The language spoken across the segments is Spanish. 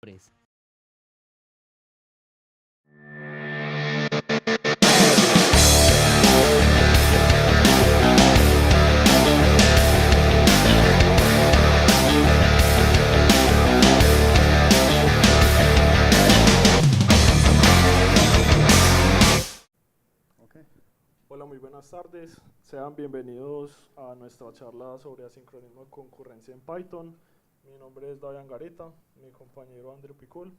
Pres. Hola, muy buenas tardes. Sean bienvenidos a nuestra charla sobre asincronismo de concurrencia en Python. Mi nombre es David Angarita, mi compañero Andrew Picul.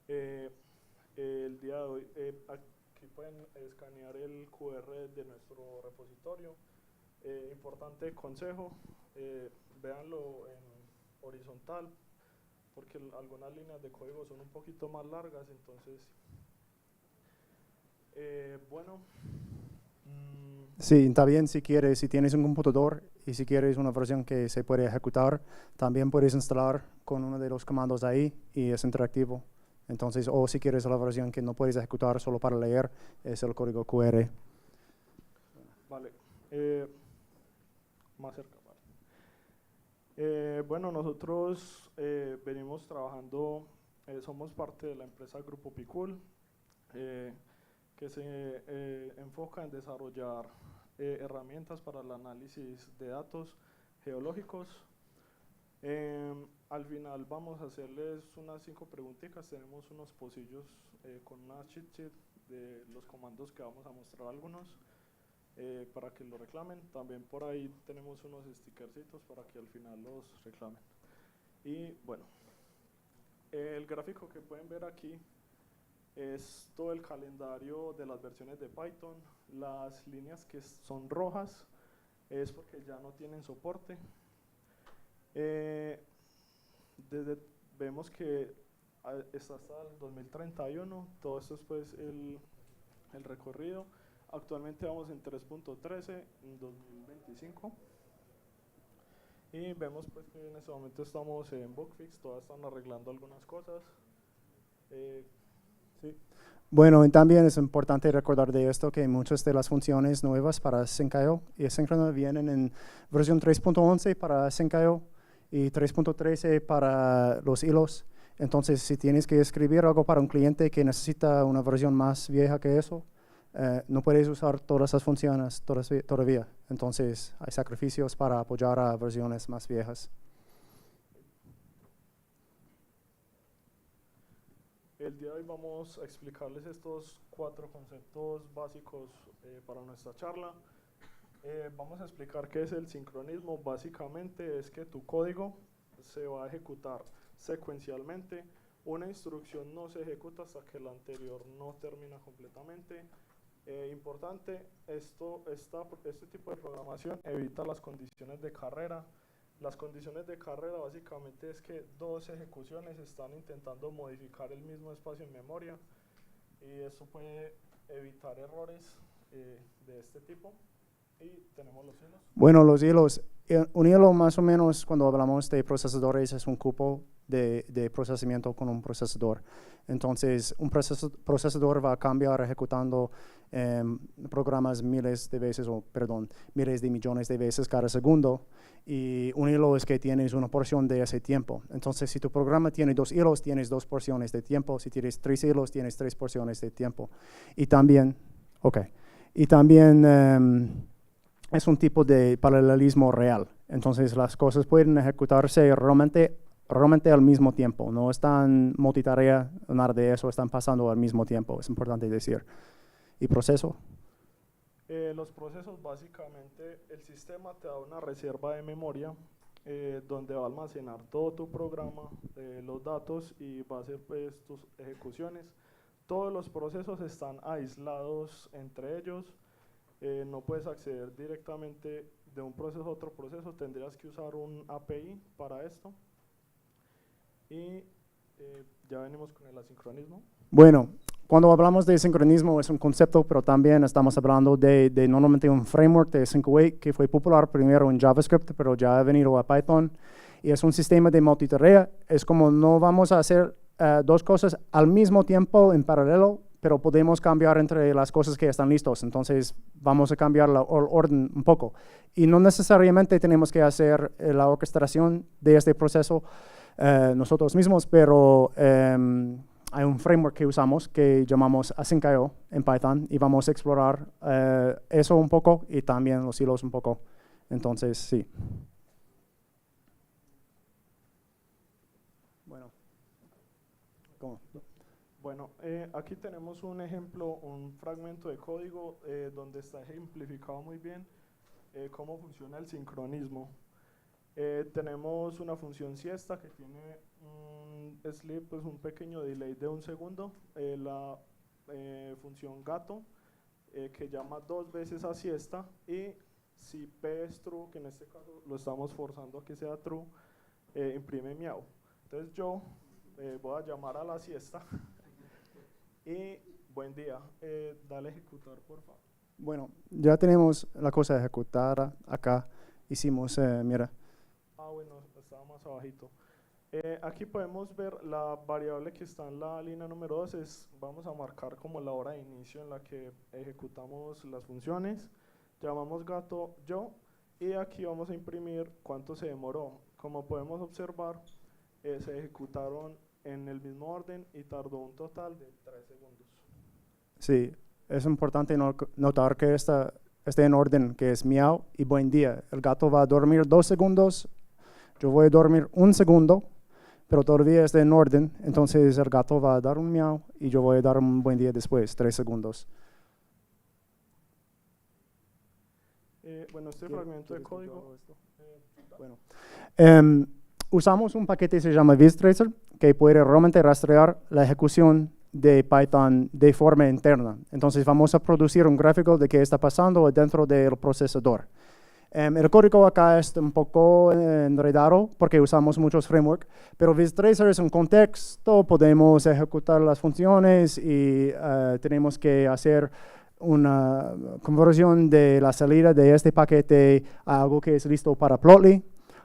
El día de hoy, aquí pueden escanear el QR de nuestro repositorio. Importante consejo, véanlo en horizontal, porque algunas líneas de código son un poquito más largas, entonces bueno. Sí, también si quieres, si tienes un computador y si quieres una versión que se puede ejecutar, también puedes instalar con uno de los comandos ahí y es interactivo. Entonces, o si quieres la versión que no puedes ejecutar solo para leer, es el código QR. Vale, más cerca. Vale. Bueno, nosotros venimos trabajando, somos parte de la empresa Grupo Picul, que se enfoca en desarrollar herramientas para el análisis de datos geológicos. Al final vamos a hacerles unas 5 preguntitas. Tenemos unos pocillos con una cheat sheet de los comandos que vamos a mostrar algunos para que lo reclamen. También por ahí tenemos unos stickercitos para que al final los reclamen. Y bueno, el gráfico que pueden ver aquí es todo el calendario de las versiones de Python. Las líneas que son rojas es porque ya no tienen soporte. Vemos que está hasta el 2031, todo esto es pues el recorrido. Actualmente vamos en 3.13 en 2025. Y vemos pues que en este momento estamos en bugfix, todas están arreglando algunas cosas. Sí. Bueno, y también es importante recordar de esto que muchas de las funciones nuevas para Sync.io y Asynchronous vienen en versión 3.11 para Sync.io y 3.13 para los hilos. Entonces, si tienes que escribir algo para un cliente que necesita una versión más vieja que eso, no puedes usar todas esas funciones todavía. Entonces, hay sacrificios para apoyar a versiones más viejas. El día de hoy vamos a explicarles estos 4 conceptos básicos para nuestra charla. Vamos a explicar qué es el sincronismo. Básicamente es que tu código se va a ejecutar secuencialmente. Una instrucción no se ejecuta hasta que la anterior no termina completamente. Importante, este tipo de programación evita las condiciones de carrera. Las condiciones de carrera básicamente es que 2 ejecuciones están intentando modificar el mismo espacio en memoria y eso puede evitar errores de este tipo. Y tenemos los hilos. Bueno, los hilos, un hilo más o menos cuando hablamos de procesadores es un cupo de procesamiento con un procesador. Entonces, un procesador va a cambiar ejecutando programas miles de millones de veces cada segundo. Y un hilo es que tienes una porción de ese tiempo. Entonces, si tu programa tiene 2 hilos, tienes 2 porciones de tiempo. Si tienes 3 hilos, tienes 3 porciones de tiempo. Y también, es un tipo de paralelismo real. Entonces, las cosas pueden ejecutarse realmente al mismo tiempo. No están multitarea, nada de eso, están pasando al mismo tiempo. Es importante decir. ¿Y proceso? Los procesos, básicamente, el sistema te da una reserva de memoria donde va a almacenar todo tu programa, los datos y va a hacer pues, tus ejecuciones. Todos los procesos están aislados entre ellos. No puedes acceder directamente de un proceso a otro proceso, tendrías que usar un API para esto. Y ya venimos con el asincronismo. Bueno, cuando hablamos de sincronismo es un concepto, pero también estamos hablando de normalmente un framework de Sync-Await que fue popular primero en JavaScript, pero ya ha venido a Python. Y es un sistema de multitarea. Es como no vamos a hacer 2 cosas al mismo tiempo en paralelo, pero podemos cambiar entre las cosas que están listos. Entonces, vamos a cambiar el orden un poco. Y no necesariamente tenemos que hacer la orquestación de este proceso nosotros mismos, pero hay un framework que usamos que llamamos Async.io en Python y vamos a explorar eso un poco y también los hilos un poco. Entonces, sí. Bueno, ¿cómo? Bueno, aquí tenemos un ejemplo, un fragmento de código donde está ejemplificado muy bien cómo funciona el sincronismo. Tenemos una función siesta que tiene un sleep, pues un pequeño delay de 1 segundo. La función gato que llama 2 veces a siesta, y si p es true, que en este caso lo estamos forzando a que sea true, imprime miau. Entonces yo voy a llamar a la siesta y buen día, dale ejecutar por favor. Bueno, ya tenemos la cosa ejecutada acá. Hicimos, mira. Bueno, estaba más abajito. Aquí podemos ver la variable que está en la línea número 2, vamos a marcar como la hora de inicio en la que ejecutamos las funciones. Llamamos gato yo y aquí vamos a imprimir cuánto se demoró. Como podemos observar, se ejecutaron en el mismo orden y tardó un total de 3 segundos. Sí, es importante notar que esté en orden, que es miau y buen día. El gato va a dormir 2 segundos, yo voy a dormir 1 segundo, pero todavía está en orden, entonces el gato va a dar un miau y yo voy a dar un buen día después, 3 segundos. Bueno, este fragmento de código. Bueno, usamos un paquete que se llama VizTracer, que puede realmente rastrear la ejecución de Python de forma interna. Entonces vamos a producir un gráfico de qué está pasando dentro del procesador. El código acá es un poco enredado porque usamos muchos frameworks, pero VizTracer es un contexto, podemos ejecutar las funciones y tenemos que hacer una conversión de la salida de este paquete a algo que es listo para Plotly.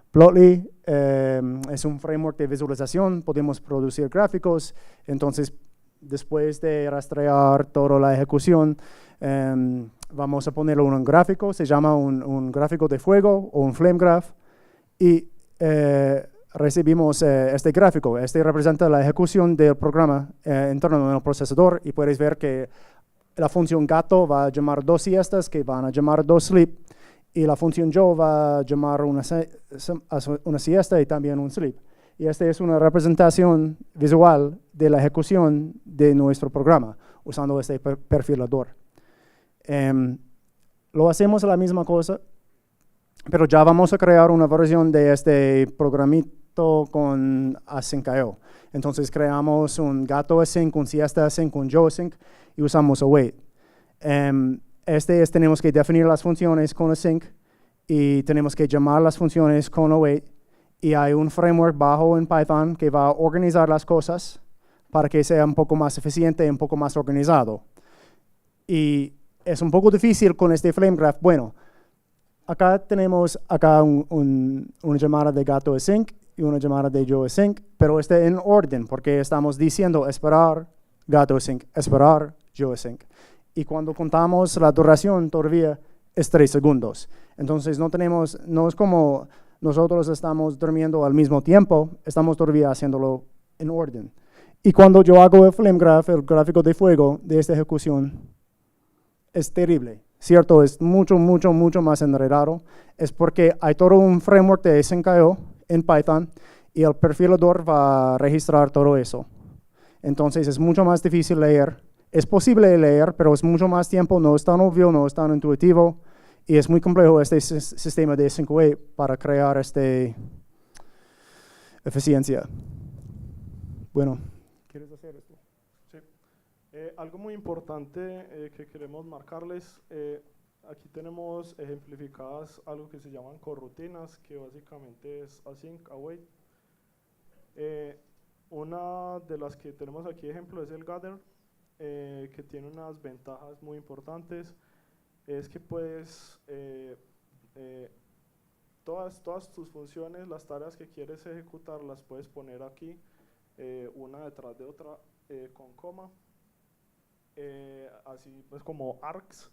Plotly es un framework de visualización, podemos producir gráficos, entonces después de rastrear toda la ejecución, vamos a ponerlo en un gráfico, se llama un gráfico de fuego o un flame graph, y recibimos este gráfico. Este representa la ejecución del programa interno del procesador, y puedes ver que la función gato va a llamar 2 siestas que van a llamar 2 sleep, y la función yo va a llamar una siesta y también un sleep. Y esta es una representación visual de la ejecución de nuestro programa usando este perfilador. Lo hacemos la misma cosa, pero ya vamos a crear una versión de este programito con Async.io. Entonces creamos un gato async, un siesta async, un yo async y usamos await. Tenemos que definir las funciones con async y tenemos que llamar las funciones con await. Y hay un framework bajo en Python que va a organizar las cosas para que sea un poco más eficiente y un poco más organizado. Y es un poco difícil con este flame graph. Bueno, acá tenemos una llamada de gato async y una llamada de yo async, pero está en orden porque estamos diciendo esperar gato async, esperar yo async. Y cuando contamos la duración todavía es 3 segundos. Entonces no es como nosotros estamos durmiendo al mismo tiempo, estamos todavía haciéndolo en orden. Y cuando yo hago el flame graph, el gráfico de fuego de esta ejecución, es terrible, ¿cierto? Es mucho más enredado. Es porque hay todo un framework de Async.io en Python y el perfilador va a registrar todo eso. Entonces es mucho más difícil leer. Es posible leer, pero es mucho más tiempo, no es tan obvio, no es tan intuitivo. Y es muy complejo este sistema de Async.io para crear esta eficiencia. Bueno, ¿quieres hacer esto? Sí. Algo muy importante que queremos marcarles, aquí tenemos ejemplificadas algo que se llaman corrutinas, que básicamente es async, await. Una de las que tenemos aquí ejemplo es el gather, que tiene unas ventajas muy importantes. Es que puedes, todas tus funciones, las tareas que quieres ejecutar, las puedes poner aquí, una detrás de otra, con coma, así pues como arcs.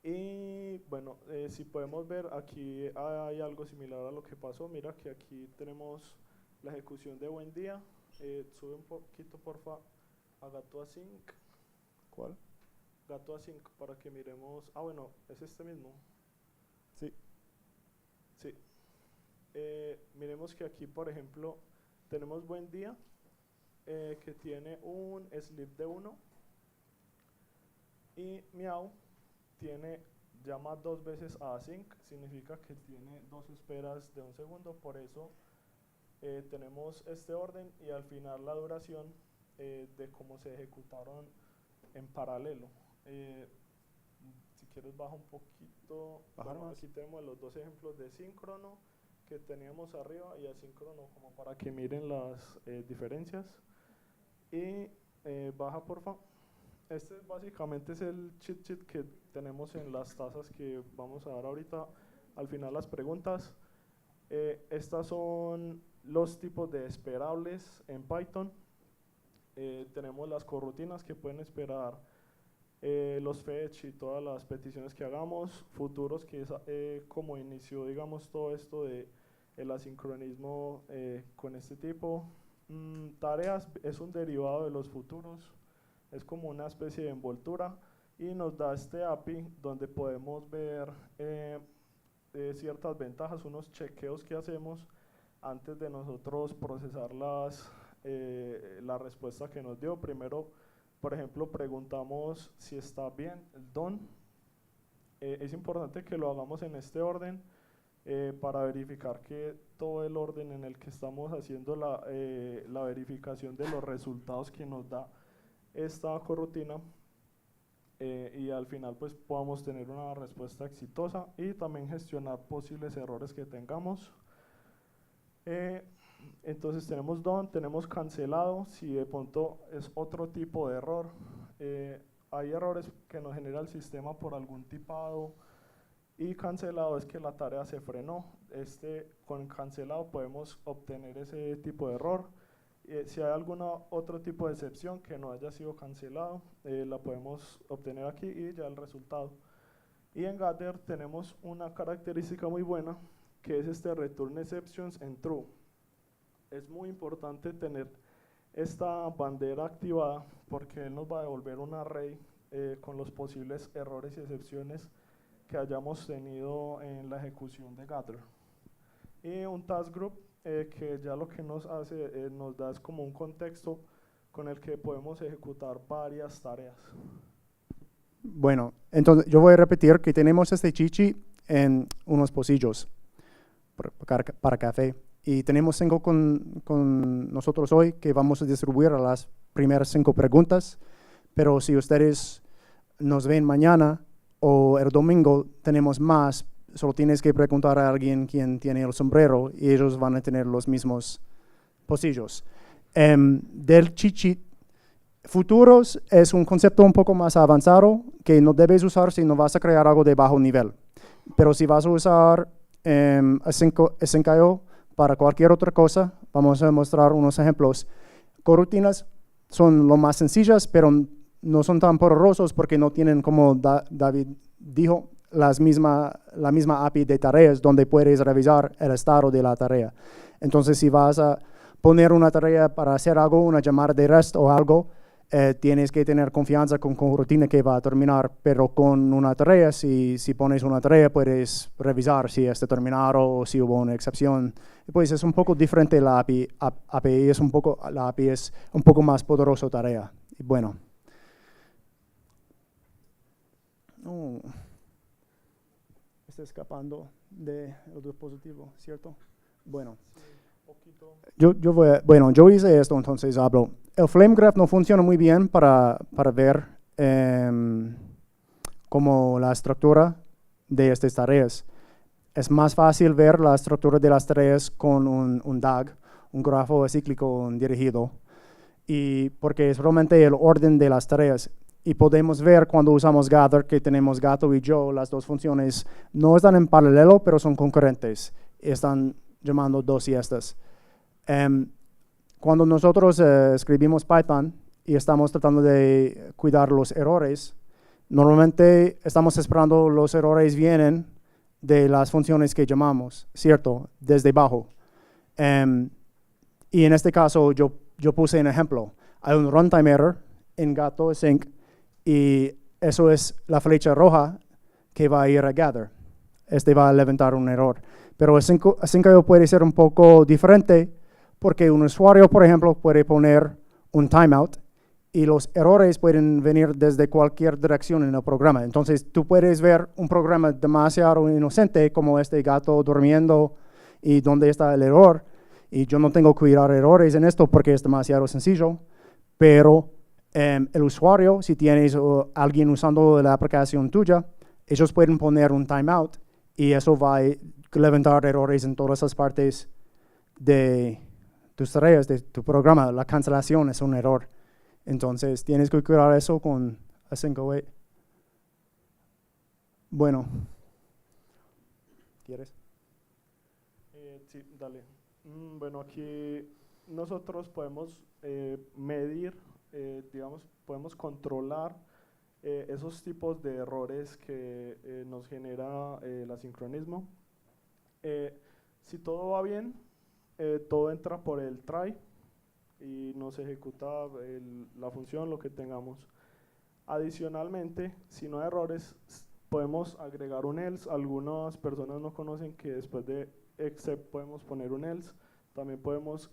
Y bueno, si podemos ver, aquí hay algo similar a lo que pasó. Mira que aquí tenemos la ejecución de buen día. Sube un poquito, porfa, a Gato Async. ¿Cuál? Gato Async, para que miremos. Ah, bueno, es este mismo. Sí. Sí. Miremos que aquí, por ejemplo, tenemos buen día, que tiene un sleep de 1, y miau tiene, llama 2 veces a async, significa que tiene 2 esperas de 1 segundo, por eso tenemos este orden y al final la duración de cómo se ejecutaron en paralelo. Si quieres baja un poquito. Bueno, aquí tenemos los 2 ejemplos de síncrono que teníamos arriba y asíncrono, como para que miren las diferencias. Y baja, porfa. Este básicamente es el cheat sheet que tenemos en las tasas que vamos a dar ahorita al final las preguntas. Estas son los tipos de esperables en Python. Tenemos las corrutinas que pueden esperar los fetch y todas las peticiones que hagamos, futuros, que es como inició, digamos, todo esto de el asincronismo con este tipo. Tareas es un derivado de los futuros, es como una especie de envoltura y nos da este API donde podemos ver ciertas ventajas, unos chequeos que hacemos antes de nosotros procesar la respuesta que nos dio. Primero, por ejemplo, preguntamos si está bien el done. Es importante que lo hagamos en este orden para verificar que todo el orden en el que estamos haciendo la verificación de los resultados que nos da esta corrutina, y al final pues podamos tener una respuesta exitosa y también gestionar posibles errores que tengamos. Entonces tenemos done, tenemos cancelado, si de pronto es otro tipo de error. Hay errores que nos genera el sistema por algún tipado, y cancelado es que la tarea se frenó. Con cancelado podemos obtener ese tipo de error. Si hay algún otro tipo de excepción que no haya sido cancelado, la podemos obtener aquí y ya el resultado. Y en Gather tenemos una característica muy buena, que es return exceptions en true. Es muy importante tener esta bandera activada porque él nos va a devolver un array con los posibles errores y excepciones que hayamos tenido en la ejecución de Gather. Y un task group que ya lo que nos hace, nos da es como un contexto con el que podemos ejecutar varias tareas. Bueno, entonces yo voy a repetir que tenemos este chichi en unos pocillos para café. Y tenemos 5 con nosotros hoy que vamos a distribuir a las primeras 5 preguntas. Pero si ustedes nos ven mañana o el domingo, tenemos más. Solo tienes que preguntar a alguien quién tiene el sombrero y ellos van a tener los mismos pocillos. Del chichi, futuros es un concepto un poco más avanzado que no debes usar si no vas a crear algo de bajo nivel. Pero si vas a usar Async.io para cualquier otra cosa, vamos a mostrar unos ejemplos. Corrutinas son lo más sencillas, pero no son tan poderosos porque no tienen, como David dijo, la misma API de tareas donde puedes revisar el estado de la tarea. Entonces, si vas a poner una tarea para hacer algo, una llamada de REST o algo, tienes que tener confianza con rutina que va a terminar, pero con una tarea, si pones una tarea, puedes revisar si está terminado o si hubo una excepción. Pues es un poco diferente la API. La API es un poco más poderoso tarea. Y bueno. Está escapando del dispositivo, ¿cierto? Bueno. Yo hice esto, entonces hablo. El flame graph no funciona muy bien para ver como la estructura de estas tareas. Es más fácil ver la estructura de las tareas con un DAG, un grafo acíclico dirigido, y porque es realmente el orden de las tareas. Y podemos ver cuando usamos gather que tenemos gato y yo, las dos funciones no están en paralelo, pero son concurrentes. Están llamando dos siestas. Cuando nosotros escribimos Python y estamos tratando de cuidar los errores, normalmente estamos esperando los errores vienen de las funciones que llamamos, ¿cierto? Desde abajo. Y en este caso yo puse un ejemplo. Hay un runtime error en Gato Sync y eso es la flecha roja que va a ir a gather. Este va a levantar un error. Pero Async.io puede ser un poco diferente porque un usuario, por ejemplo, puede poner un timeout y los errores pueden venir desde cualquier dirección en el programa. Entonces, tú puedes ver un programa demasiado inocente como este gato durmiendo y dónde está el error. Y yo no tengo que cuidar errores en esto porque es demasiado sencillo, pero el usuario, si tienes alguien usando la aplicación tuya, ellos pueden poner un timeout y eso va a levantar errores en todas las partes de tus tareas, de tu programa. La cancelación es un error. Entonces, tienes que cuidar eso con Async.io. Bueno. ¿Quieres? Sí, dale. Bueno, aquí nosotros podemos medir, digamos, podemos controlar esos tipos de errores que nos genera el asincronismo. Si todo va bien, todo entra por el try y nos ejecuta la función, lo que tengamos. Adicionalmente, si no hay errores, podemos agregar un else. Algunas personas no conocen que después de except podemos poner un else. También podemos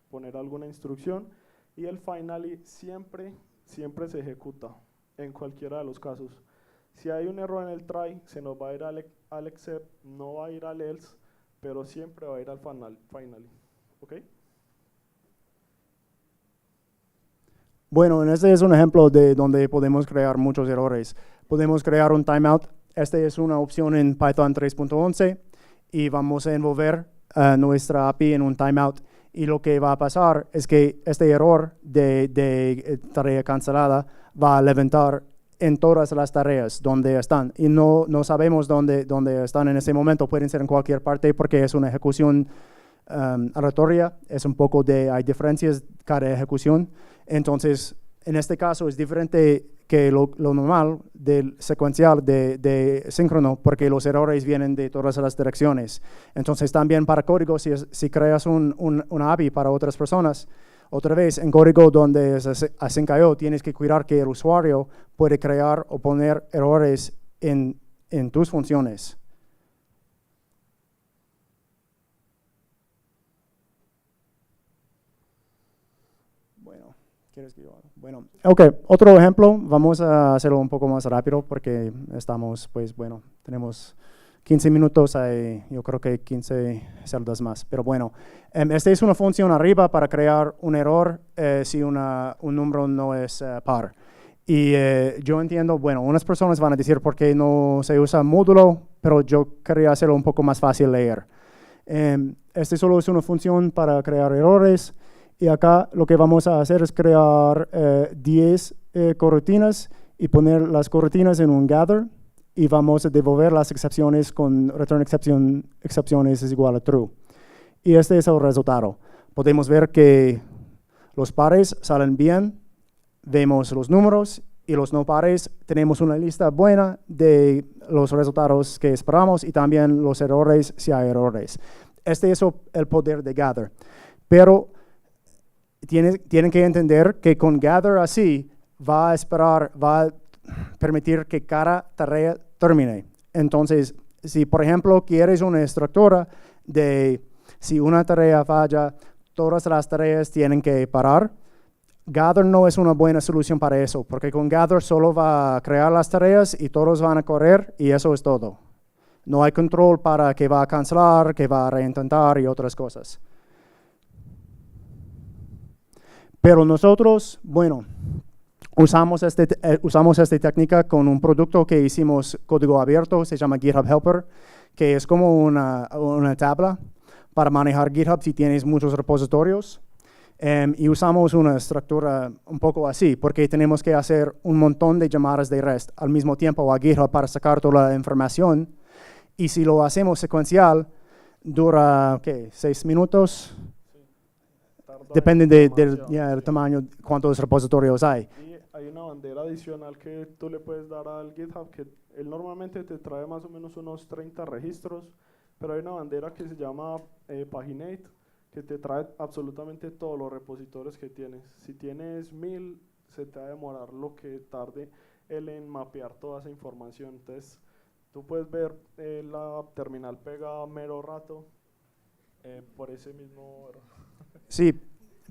poner alguna instrucción. Y el finally siempre se ejecuta en cualquiera de los casos. Si hay un error en el try, se nos va a ir al except, no va a ir al else, pero siempre va a ir al finally. ¿Ok? Bueno, este es un ejemplo de donde podemos crear muchos errores. Podemos crear un timeout. Esta es una opción en Python 3.11 y vamos a envolver nuestra API en un timeout. Y lo que va a pasar es que este error de tarea cancelada va a levantar en todas las tareas donde están. Y no sabemos dónde están en ese momento. Pueden ser en cualquier parte porque es una ejecución aleatoria. Es un poco hay diferencias cada ejecución. Entonces, en este caso es diferente que lo normal del secuencial de síncrono porque los errores vienen de todas las direcciones. Entonces, también para código, si creas una API para otras personas, otra vez, en código donde es Async.io, tienes que cuidar que el usuario puede crear o poner errores en tus funciones. ¿Quieres que yo haga? Bueno, ok, otro ejemplo, vamos a hacerlo un poco más rápido porque estamos, pues bueno, tenemos 15 minutos, yo creo que 15 celdas más, pero bueno, esta es una función arriba para crear un error si un número no es par. Y yo entiendo, bueno, unas personas van a decir por qué no se usa módulo, pero yo quería hacerlo un poco más fácil leer. Este solo es una función para crear errores. Y acá lo que vamos a hacer es crear 10 coroutinas y poner las coroutinas en un gather y vamos a devolver las excepciones con return excepciones es igual a true. Y este es el resultado. Podemos ver que los pares salen bien, vemos los números y los no pares. Tenemos una lista buena de los resultados que esperamos y también los errores si hay errores. Este es el poder de gather. Pero tienen que entender que con gather así va a permitir que cada tarea termine. Entonces, si por ejemplo quieres una estructura de si una tarea falla, todas las tareas tienen que parar, gather no es una buena solución para eso, porque con gather solo va a crear las tareas y todos van a correr y eso es todo. No hay control para que va a cancelar, que va a reintentar y otras cosas. Pero nosotros, bueno, usamos esta técnica con un producto que hicimos código abierto, se llama GitHub Helper, que es como una tabla para manejar GitHub si tienes muchos repositorios. Y usamos una estructura un poco así, porque tenemos que hacer un montón de llamadas de REST al mismo tiempo a GitHub para sacar toda la información. Y si lo hacemos secuencial, dura, ¿qué? 6 minutos. Depende del tamaño, cuántos repositorios hay. Y hay una bandera adicional que tú le puedes dar al GitHub, que él normalmente te trae más o menos unos 30 registros, pero hay una bandera que se llama Paginate, que te trae absolutamente todos los repositorios que tienes. Si tienes 1000, se te va a demorar lo que tarde él en mapear toda esa información. Entonces, tú puedes ver la terminal pega mero rato por ese mismo error. Sí,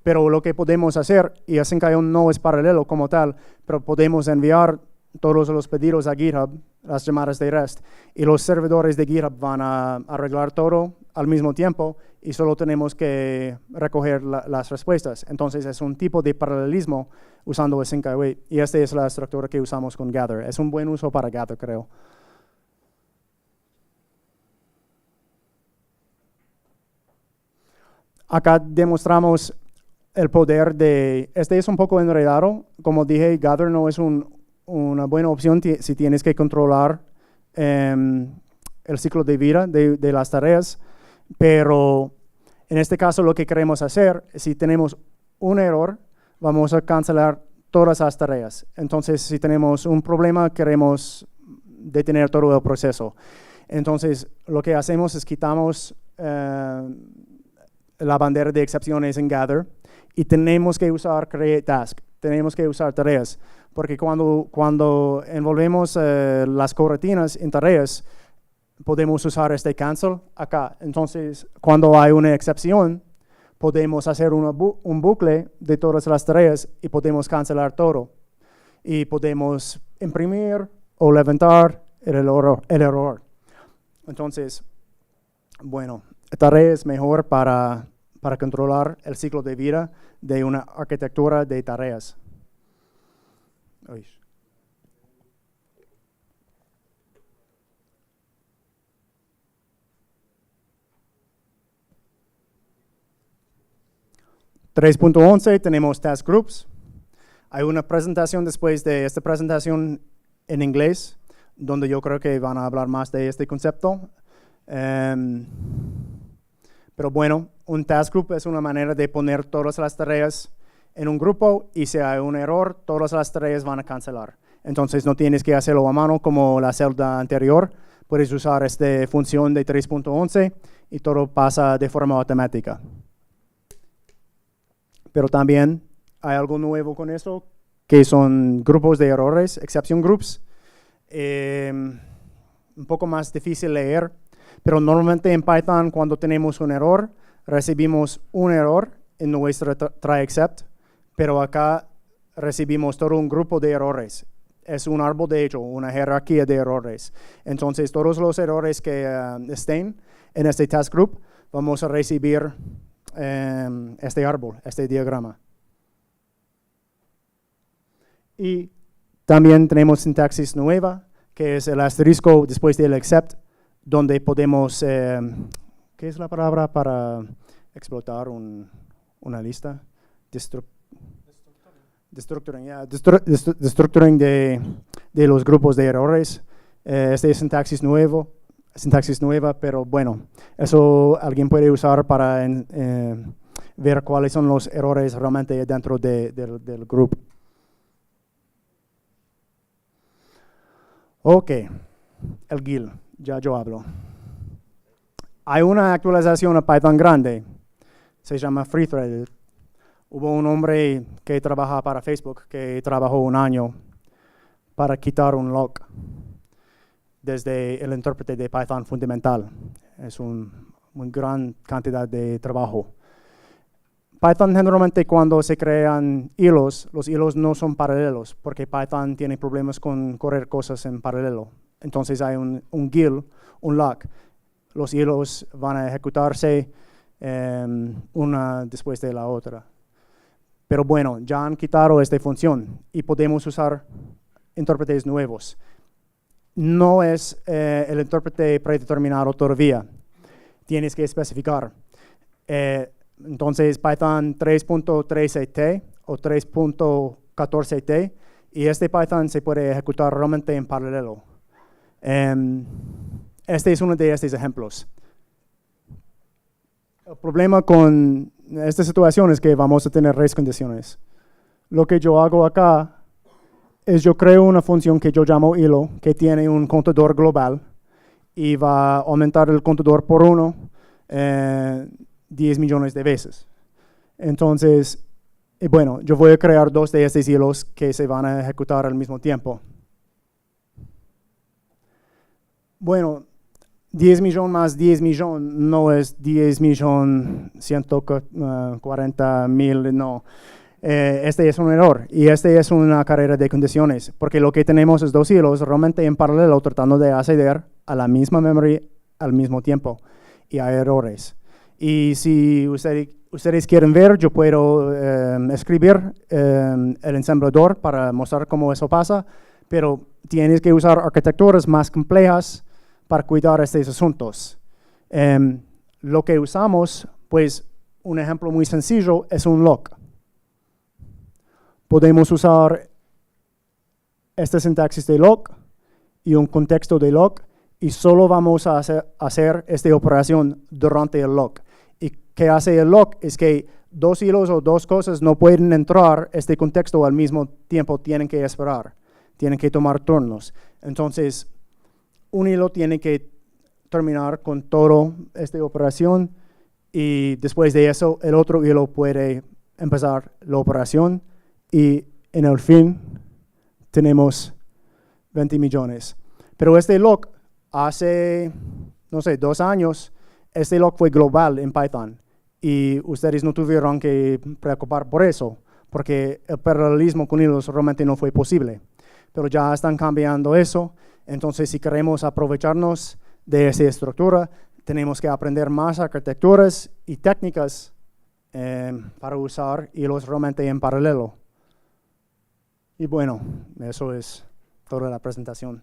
pero lo que podemos hacer, y Asyncio no es paralelo como tal, pero podemos enviar todos los pedidos a GitHub, las llamadas de REST, y los servidores de GitHub van a arreglar todo al mismo tiempo y solo tenemos que recoger las respuestas. Entonces es un tipo de paralelismo usando Asyncio y esta es la estructura que usamos con Gather. Es un buen uso para Gather, creo. Acá demostramos el poder de, este es un poco enredado, como dije, Gather no es una buena opción si tienes que controlar el ciclo de vida de las tareas, pero en este caso lo que queremos hacer, si tenemos un error, vamos a cancelar todas las tareas. Entonces, si tenemos un problema, queremos detener todo el proceso. Entonces, lo que hacemos es quitamos la bandera de excepciones en Gather y tenemos que usar create task, tenemos que usar tareas, porque cuando envolvemos las coroutinas en tareas, podemos usar este cancel acá. Entonces, cuando hay una excepción, podemos hacer un bucle de todas las tareas y podemos cancelar todo. Y podemos imprimir o levantar el error. Entonces, bueno, tarea es mejor para controlar el ciclo de vida de una arquitectura de tareas. Uy. Tenemos task groups. Hay una presentación después de esta presentación en inglés, donde yo creo que van a hablar más de este concepto. Pero bueno, un task group es una manera de poner todas las tareas en un grupo y si hay un error, todas las tareas van a cancelar. Entonces no tienes que hacerlo a mano como la celda anterior. Puedes usar esta función de 3.11 y todo pasa de forma automática. Pero también hay algo nuevo con esto, que son grupos de errores, exception groups. Un poco más difícil leer, pero normalmente en Python cuando tenemos un error, recibimos un error en nuestro try except, pero acá recibimos todo un grupo de errores. Es un árbol de hecho, una jerarquía de errores. Entonces todos los errores que estén en este task group, vamos a recibir este árbol, este diagrama. Y también tenemos sintaxis nueva, que es el asterisco después del except, donde podemos, ¿qué es la palabra para explotar una lista? Destructuring de los grupos de errores. Este es sintaxis nueva, pero bueno, eso alguien puede usar para ver cuáles son los errores realmente dentro del grupo. Ok, el GIL, ya yo hablo. Hay una actualización a Python grande, se llama FreeThreaded. Hubo un hombre que trabaja para Facebook, que trabajó un año para quitar un lock desde el intérprete de Python fundamental. Es una gran cantidad de trabajo. Python generalmente cuando se crean hilos, los hilos no son paralelos, porque Python tiene problemas con correr cosas en paralelo. Entonces hay un GIL, un lock. Los hilos van a ejecutarse una después de la otra. Pero bueno, ya han quitado esta función y podemos usar intérpretes nuevos. No es el intérprete predeterminado todavía. Tienes que especificar. Entonces, Python 3.13t o 3.14t y este Python se puede ejecutar realmente en paralelo. Este es uno de estos ejemplos. El problema con esta situación es que vamos a tener race condiciones. Lo que yo hago acá es yo creo una función que yo llamo hilo, que tiene un contador global y va a aumentar el contador por 1 10 millones de veces. Entonces, bueno, yo voy a crear 2 de estos hilos que se van a ejecutar al mismo tiempo. Bueno, 10 millones más 10 millones no es 10 millones 140,000, no. Este es un error y este es una carrera de condiciones, porque lo que tenemos es 2 hilos realmente en paralelo tratando de acceder a la misma memoria al mismo tiempo y hay errores. Y si ustedes quieren ver, yo puedo escribir el ensamblador para mostrar cómo eso pasa, pero tienes que usar arquitecturas más complejas para cuidar estos asuntos. Lo que usamos, pues un ejemplo muy sencillo es un lock. Podemos usar esta sintaxis de lock y un contexto de lock y solo vamos a hacer esta operación durante el lock. ¿Y qué hace el lock? Es que 2 hilos o 2 cosas no pueden entrar este contexto al mismo tiempo, tienen que esperar, tienen que tomar turnos. Entonces, un hilo tiene que terminar con toda esta operación y después de eso el otro hilo puede empezar la operación y en el fin tenemos 20 millones. Pero este lock hace, no sé, 2 años, este lock fue global en Python y ustedes no tuvieron que preocupar por eso, porque el paralelismo con hilos realmente no fue posible. Pero ya están cambiando eso. Entonces, si queremos aprovecharnos de esa estructura, tenemos que aprender más arquitecturas y técnicas para usar hilos realmente en paralelo. Y bueno, eso es toda la presentación.